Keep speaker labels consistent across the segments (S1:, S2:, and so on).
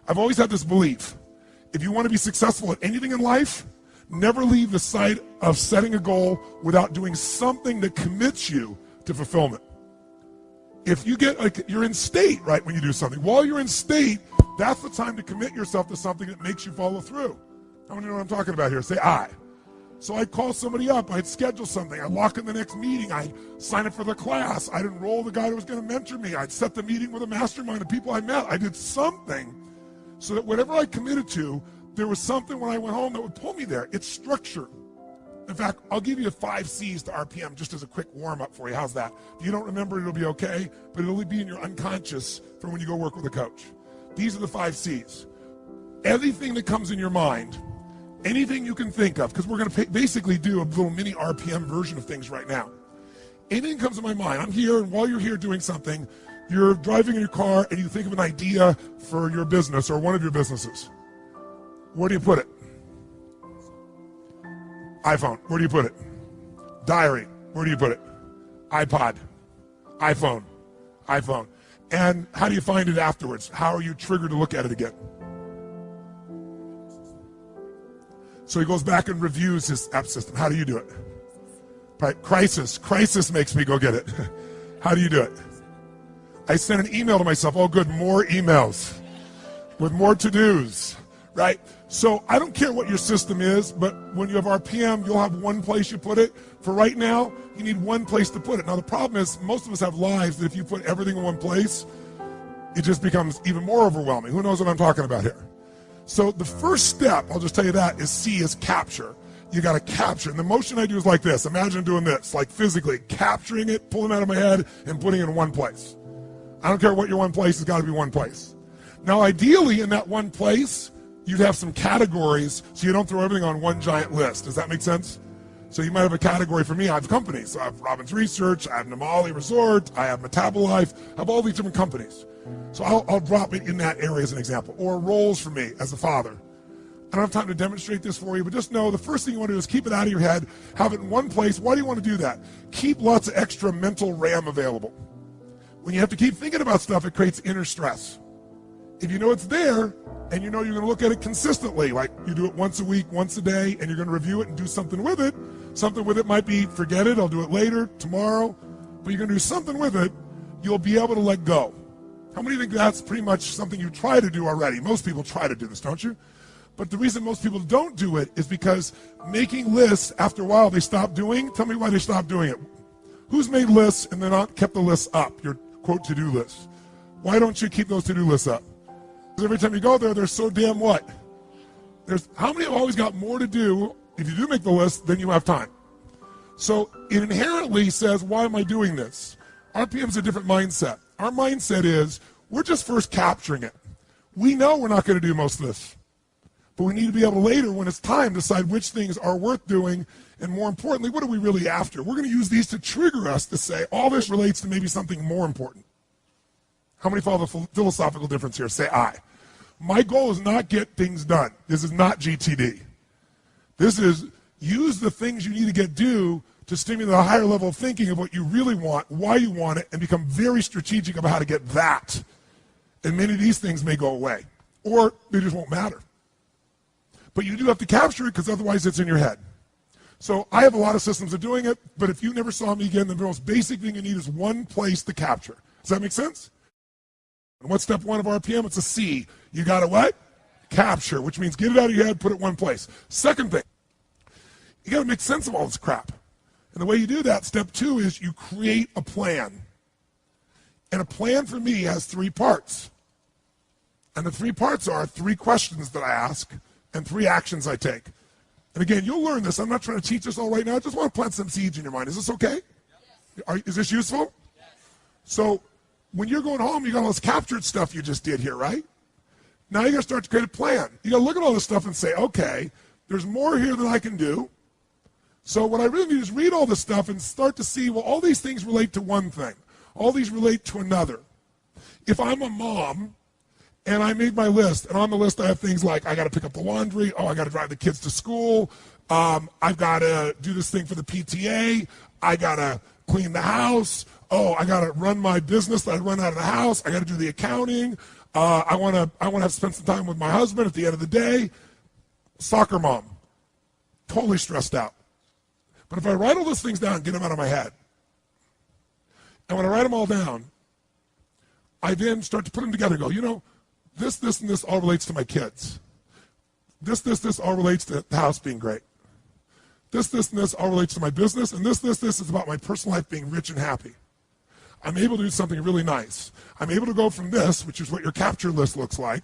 S1: I've always had this belief. If you want to be successful at anything in life, never leave the sight of setting a goal without doing something that commits you to fulfillment. If you get, like, you're in state, right, when you do something. While you're in state, that's the time to commit yourself to something that makes you follow through. How many know what I'm talking about here? Say I. So I'd call somebody up, I'd schedule something, I'd lock in the next meeting, I'd sign up for the class, I'd enroll the guy who was going to mentor me, I'd set the meeting with a mastermind of people I met. I did something so that whatever I committed to, there was something when I went home that would pull me there. It's structure. In fact, I'll give you 5 C's to RPM just as a quick warm-up for you. How's that? If you don't remember, it'll be okay, but it'll be in your unconscious for when you go work with a coach. These are the 5 C's. Everything that comes in your mind, anything you can think of, because we're going to basically do a little mini RPM version of things right now. Anything comes to my mind, I'm here, and while you're here doing something, you're driving in your car and you think of an idea for your business or one of your businesses. Where do you put it? iPhone. Where do you put it? Diary. Where do you put it? iPod. iPhone. iPhone. And how do you find it afterwards? How are you triggered to look at it again? So he goes back and reviews his app system. How do you do it? Right. Crisis. Crisis makes me go get it. How do you do it? I send an email to myself. Oh, good, more emails with more to-dos, right? So I don't care what your system is, but when you have RPM, you'll have one place you put it. For right now, you need one place to put it. Now, the problem is most of us have lives that if you put everything in one place, it just becomes even more overwhelming. Who knows what I'm talking about here? So the first step, I'll just tell you that, is C, is capture. You got to capture. And the motion I do is like this. Imagine doing this, like physically capturing it, pulling it out of my head, and putting it in one place. I don't care what your one place, it's got to be one place. Now, ideally, in that one place, you'd have some categories so you don't throw everything on one giant list. Does that make sense? So you might have a category. For me, I have companies. So I have Robbins Research, I have Namali Resort, I have Metabolife, I have all these different companies. So I'll drop it in that area as an example. Or roles for me as a father. I don't have time to demonstrate this for you, but just know the first thing you want to do is keep it out of your head, have it in one place. Why do you want to do that? Keep lots of extra mental RAM available. When you have to keep thinking about stuff, it creates inner stress. If you know it's there, and you know you're going to look at it consistently, like you do it once a week, once a day, and you're going to review it and do something with it might be, forget it, I'll do it later, tomorrow, but you're going to do something with it, you'll be able to let go. How many think that's pretty much something you try to do already? Most people try to do this, don't you? But the reason most people don't do it is because making lists, after a while, they stop doing. Tell me why they stop doing it. Who's made lists and then not kept the lists up, your quote to-do list? Why don't you keep those to-do lists up? Because every time you go there, they're so damn what? How many have always got more to do if you do make the list than you have time? So it inherently says, why am I doing this? RPM is a different mindset. Our mindset is, we're just first capturing it. We know we're not going to do most of this. But we need to be able to later, when it's time, decide which things are worth doing, and more importantly, what are we really after? We're going to use these to trigger us to say, all this relates to maybe something more important. How many follow the philosophical difference here? Say I. My goal is not get things done. This is not GTD. This is use the things you need to get due to stimulate a higher level of thinking of what you really want, why you want it, and become very strategic about how to get that. And many of these things may go away, or they just won't matter. But you do have to capture it because otherwise it's in your head. So I have a lot of systems of doing it, but if you never saw me again, the most basic thing you need is one place to capture. Does that make sense? And what's step 1 of RPM? It's a C. You got to what? Capture, which means get it out of your head, put it one place. Second thing, you got to make sense of all this crap. And the way you do that, step 2, is you create a plan. And a plan for me has 3 parts. And the 3 parts are 3 questions that I ask and 3 actions I take. And again, you'll learn this. I'm not trying to teach this all right now. I just want to plant some seeds in your mind. Is this okay? Yes. Is this useful? Yes. So when you're going home, you got all this captured stuff you just did here, right? Now you got to start to create a plan. You got to look at all this stuff and say, okay, there's more here than I can do. So what I really need is read all this stuff and start to see, well, all these things relate to one thing. All these relate to another. If I'm a mom, and I made my list, and on the list I have things like, I got to pick up the laundry, I got to drive the kids to school, I've got to do this thing for the PTA, I got to clean the house, I got to run my business that I run out of the house, I got to do the accounting, I want to spend some time with my husband at the end of the day. Soccer mom. Totally stressed out. But if I write all those things down and get them out of my head, and when I write them all down, I then start to put them together and go, you know, this, and this all relates to my kids. This all relates to the house being great. This, and this all relates to my business. And this is about my personal life being rich and happy. I'm able to do something really nice. I'm able to go from this, which is what your capture list looks like.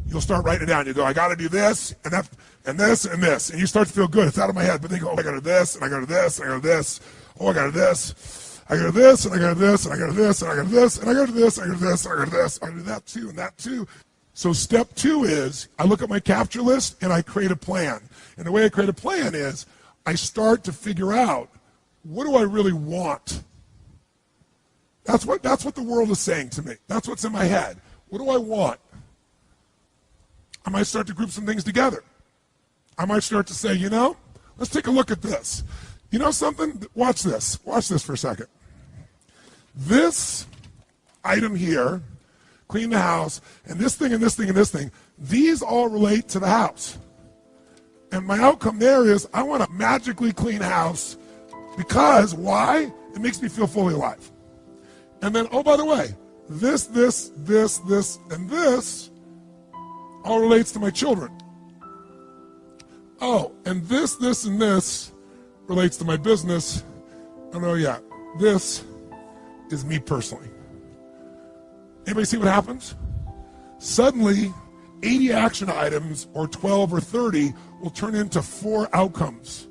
S1: You'll start writing it down. You go, I got to do this, and that, and this, and this. And you start to feel good. It's out of my head. But then you go, oh, I got to do this, and I got to do this, and I got to do this. Oh, I got to do this. I got to do this, and I got to do this, and I got to do this, and I got to do this, and I got to do this, and I got to do this, and I got to do this. I got to do that too, and that too. So step 2 is I look at my capture list and I create a plan. And the way I create a plan is I start to figure out, what do I really want? That's what the world is saying to me. That's what's in my head. What do I want? I might start to group some things together. I might start to say, you know, let's take a look at this. You know something? Watch this. Watch this for a second. This item here, clean the house, and this thing, and this thing, and this thing, these all relate to the house. And my outcome there is I want a magically clean house because, why? It makes me feel fully alive. And then, oh, by the way, this, and this all relates to my children. Oh, and this, and this relates to my business. Oh, no, yeah, this is me personally. Anybody see what happens? Suddenly, 80 action items or 12 or 30 will turn into 4 outcomes.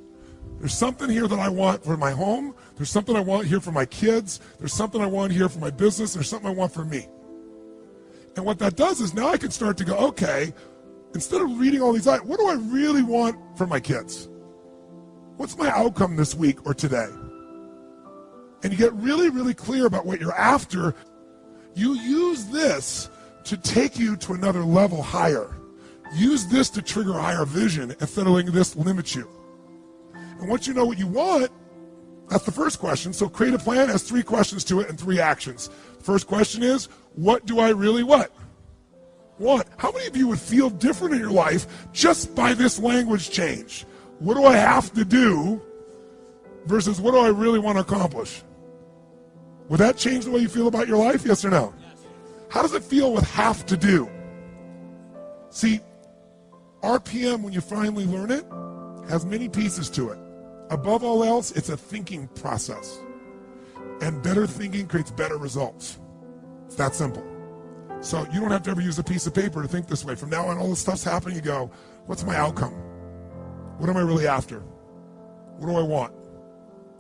S1: There's something here that I want for my home. There's something I want here for my kids. There's something I want here for my business. There's something I want for me. And what that does is now I can start to go, okay, instead of reading all these items, what do I really want for my kids? What's my outcome this week or today? And you get really, really clear about what you're after. You use this to take you to another level higher. Use this to trigger a higher vision instead of letting this limit you. And once you know what you want, that's the first question. So create a plan has 3 questions to it and 3 actions. First question is, what do I really want? How many of you would feel different in your life just by this language change? What do I have to do versus what do I really want to accomplish? Would that change the way you feel about your life, yes or no? Yes. How does it feel with have to do? See, RPM, when you finally learn it, has many pieces to it. Above all else, it's a thinking process. And better thinking creates better results. It's that simple. So you don't have to ever use a piece of paper to think this way. From now on, all this stuff's happening, you go, what's my outcome? What am I really after? What do I want?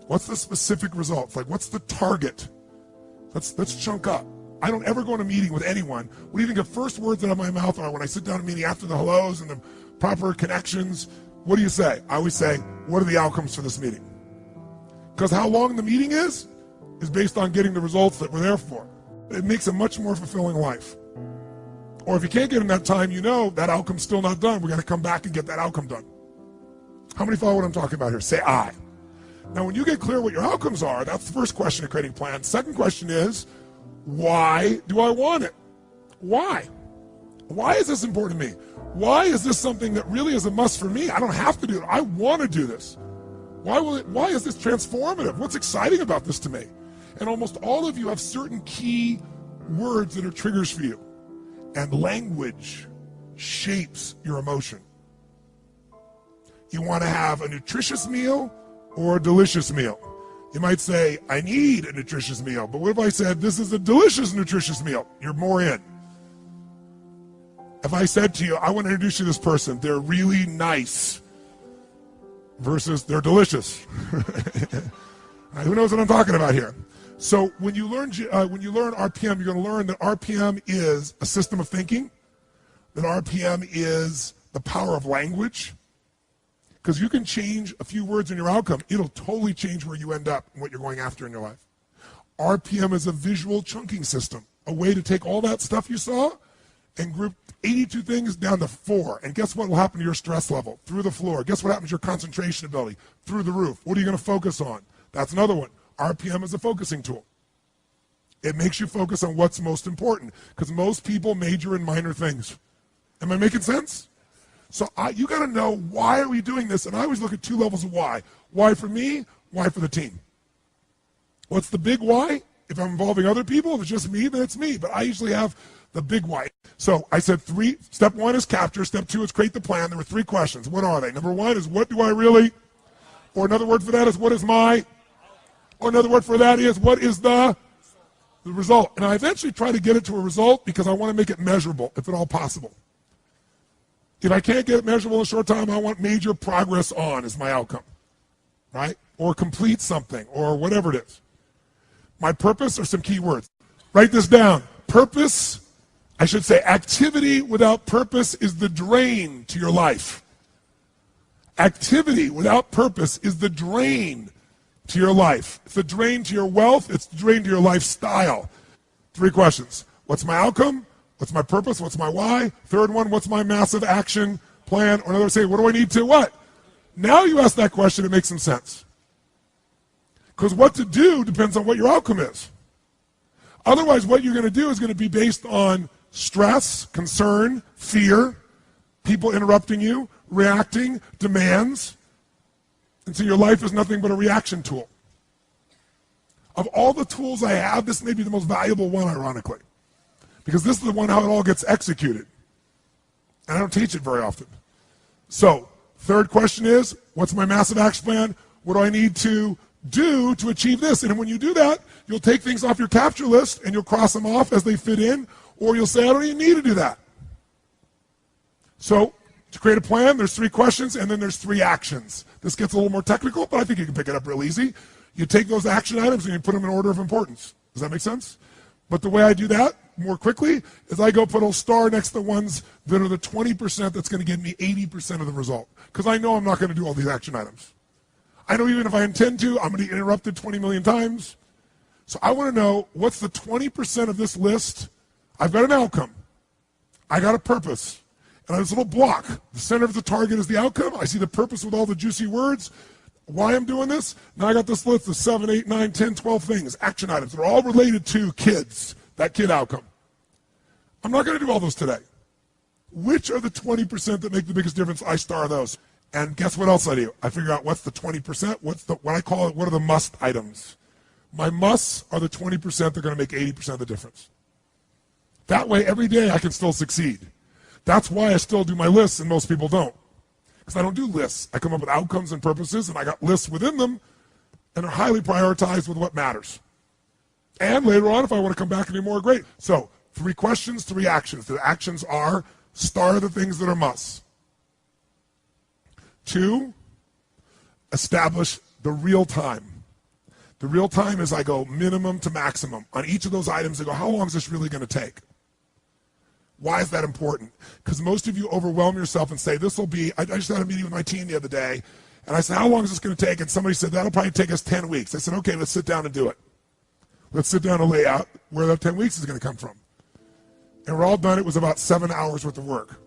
S1: What's the specific results? Like, what's the target? Let's chunk up. I don't ever go in a meeting with anyone. What do you think the first words out of my mouth are when I sit down in a meeting after the hellos and the proper connections? What do you say? I always say, what are the outcomes for this meeting? Because how long the meeting is based on getting the results that we're there for. It makes a much more fulfilling life. Or if you can't get in that time, you know that outcome's still not done. We're going to come back and get that outcome done. How many follow what I'm talking about here? Say I. Now, when you get clear what your outcomes are, that's the first question of creating a plan. Second question is, why do I want it? Why? Why is this important to me? Why is this something that really is a must for me? I don't have to do it. I want to do this. Why is this transformative? What's exciting about this to me? And almost all of you have certain key words that are triggers for you. And language shapes your emotion. You want to have a nutritious meal or a delicious meal. You might say, I need a nutritious meal. But what if I said, this is a delicious, nutritious meal? You're more in. If I said to you, I want to introduce you to this person, they're really nice versus they're delicious. Who knows what I'm talking about here? So when you learn RPM, you're going to learn that RPM is a system of thinking, that RPM is the power of language, because you can change a few words in your outcome. It'll totally change where you end up and what you're going after in your life. RPM is a visual chunking system, a way to take all that stuff you saw and group 82 things down to 4. And guess what will happen to your stress level? Through the floor. Guess what happens to your concentration ability? Through the roof. What are you going to focus on? That's another one. RPM is a focusing tool. It makes you focus on what's most important, because most people major in minor things. Am I making sense? So you got to know, why are we doing this? And I always look at two levels of why. Why for me? Why for the team? What's the big why? If I'm involving other people, if it's just me, then it's me. But I usually have the big why. So I said three. Step one is capture. Step two is create the plan. There were three questions. What are they? Number one is, what do I really? Or another word for that is, what is my? Or another word for that is, what is the result? And I eventually try to get it to a result because I want to make it measurable, if at all possible. If I can't get it measurable in a short time, I want major progress on as my outcome, right? Or complete something, or whatever it is. My purpose are some key words. Write this down. Purpose, I should say, activity without purpose is the drain to your life. Activity without purpose is the drain to your life. It's the drain to your wealth. It's the drain to your lifestyle. Three questions. What's my outcome? What's my purpose? What's my why? Third one, what's my massive action plan? Or another, say, what do I need to what? Now you ask that question, it makes some sense. Because what to do depends on what your outcome is. Otherwise, what you're going to do is going to be based on stress, concern, fear, people interrupting you, reacting, demands. And so your life is nothing but a reaction tool. Of all the tools I have, this may be the most valuable one, ironically. Because this is the one how it all gets executed. And I don't teach it very often. So, third question is, what's my massive action plan? What do I need to do to achieve this? And when you do that, you'll take things off your capture list and you'll cross them off as they fit in, or you'll say, I don't even need to do that. So, to create a plan, there's three questions and then there's three actions. This gets a little more technical, but I think you can pick it up real easy. You take those action items and you put them in order of importance. Does that make sense? But the way I do that more quickly is I go put a star next to the ones that are the 20% that's going to give me 80% of the result. Because I know I'm not going to do all these action items. I know even if I intend to, I'm going to get interrupted 20 million times. So I want to know, what's the 20% of this list? I've got an outcome. I got a purpose. And I have this little block. The center of the target is the outcome. I see the purpose with all the juicy words. Why I'm doing this? Now I got this list of 7, 8, 9, 10, 12 things, action items. They're all related to kids, that kid outcome. I'm not going to do all those today. Which are the 20% that make the biggest difference? I star those. And guess what else I do? I figure out what's the 20%, what I call it, what are the must items. My musts are the 20% that are going to make 80% of the difference. That way, every day I can still succeed. That's why I still do my lists and most people don't. Because I don't do lists. I come up with outcomes and purposes, and I got lists within them, and they're highly prioritized with what matters. And later on, if I want to come back and do more, great. So, 3 questions, 3 actions. The actions are, star the things that are musts. 2, establish the real time. The real time is I go minimum to maximum. On each of those items, I go, how long is this really going to take? Why is that important? Because most of you overwhelm yourself and say, this will be, I just had a meeting with my team the other day, and I said, how long is this going to take? And somebody said, that'll probably take us 10 weeks. I said, okay, let's sit down and do it. Let's sit down and lay out where that 10 weeks is going to come from. And we're all done. It was about 7 hours worth of work.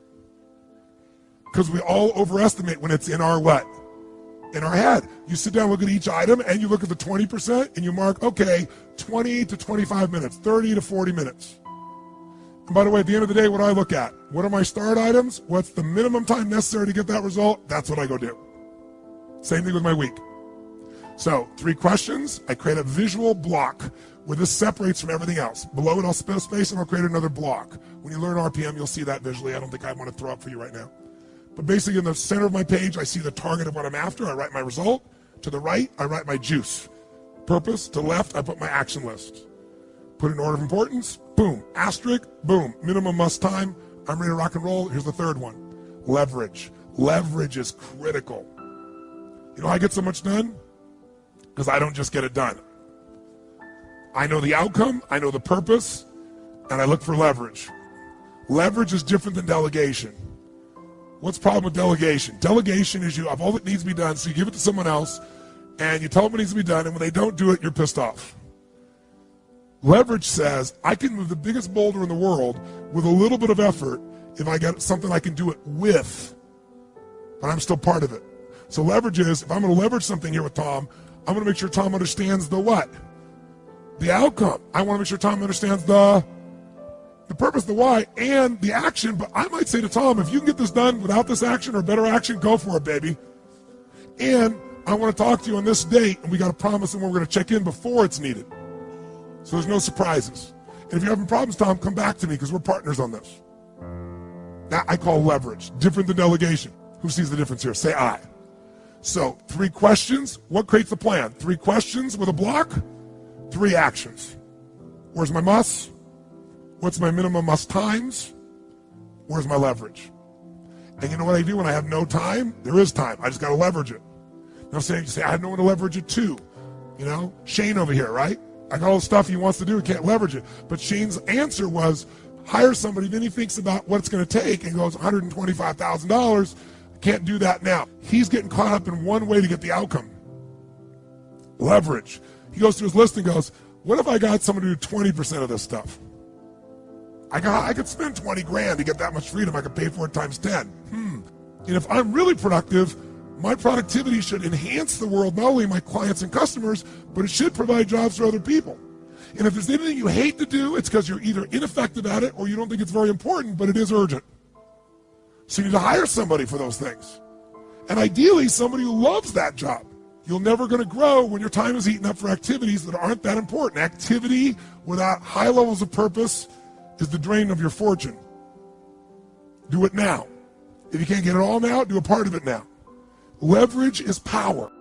S1: Because we all overestimate when it's in our what? In our head. You sit down, look at each item, and you look at the 20%, and you mark, okay, 20 to 25 minutes, 30 to 40 minutes. And by the way, at the end of the day, what do I look at? What are my start items? What's the minimum time necessary to get that result? That's what I go do. Same thing with my week. So, 3 questions. I create a visual block where this separates from everything else. Below it, I'll space and I'll create another block. When you learn RPM, you'll see that visually. I don't think I want to throw up for you right now. But basically, in the center of my page, I see the target of what I'm after. I write my result. To the right, I write my juice. Purpose. To the left, I put my action list. Put in order of importance. Boom. Asterisk. Boom. Minimum must time. I'm ready to rock and roll. Here's the third one. Leverage. Leverage is critical. You know how I get so much done? Because I don't just get it done. I know the outcome, I know the purpose, and I look for leverage. Leverage is different than delegation. What's the problem with delegation? Delegation is you have all that needs to be done, so you give it to someone else, and you tell them what needs to be done, and when they don't do it, you're pissed off. Leverage says, I can move the biggest boulder in the world with a little bit of effort if I got something I can do it with, but I'm still part of it. So leverage is, if I'm going to leverage something here with Tom, I'm going to make sure Tom understands the what? the outcome. I want to make sure Tom understands the purpose, the why, and the action. But I might say to Tom, if you can get this done without this action or better action, go for it, baby. And I want to talk to you on this date, and we got to promise them we're going to check in before it's needed. So there's no surprises. And if you're having problems, Tom, come back to me because we're partners on this. That I call leverage, different than delegation. Who sees the difference here? Say I. So 3 questions. What creates the plan? 3 questions with a block, 3 actions. Where's my must? What's my minimum must times? Where's my leverage? And you know what I do when I have no time? There is time. I just got to leverage it. Now saying, you say, I have no one to leverage it to. You know, Shane over here, right? I got all the stuff he wants to do. He can't leverage it. But Shane's answer was, hire somebody. Then he thinks about what it's going to take and goes, $125,000. Can't do that now. He's getting caught up in one way to get the outcome. Leverage. He goes through his list and goes, what if I got someone to do 20% of this stuff? I could spend 20 grand to get that much freedom. I could pay for it times 10. And if I'm really productive, my productivity should enhance the world, not only my clients and customers, but it should provide jobs for other people. And if there's anything you hate to do, it's because you're either ineffective at it or you don't think it's very important, but it is urgent. So you need to hire somebody for those things. And ideally, somebody who loves that job. You're never going to grow when your time is eaten up for activities that aren't that important. Activity without high levels of purpose is the drain of your fortune. Do it now. If you can't get it all now, do a part of it now. Leverage is power.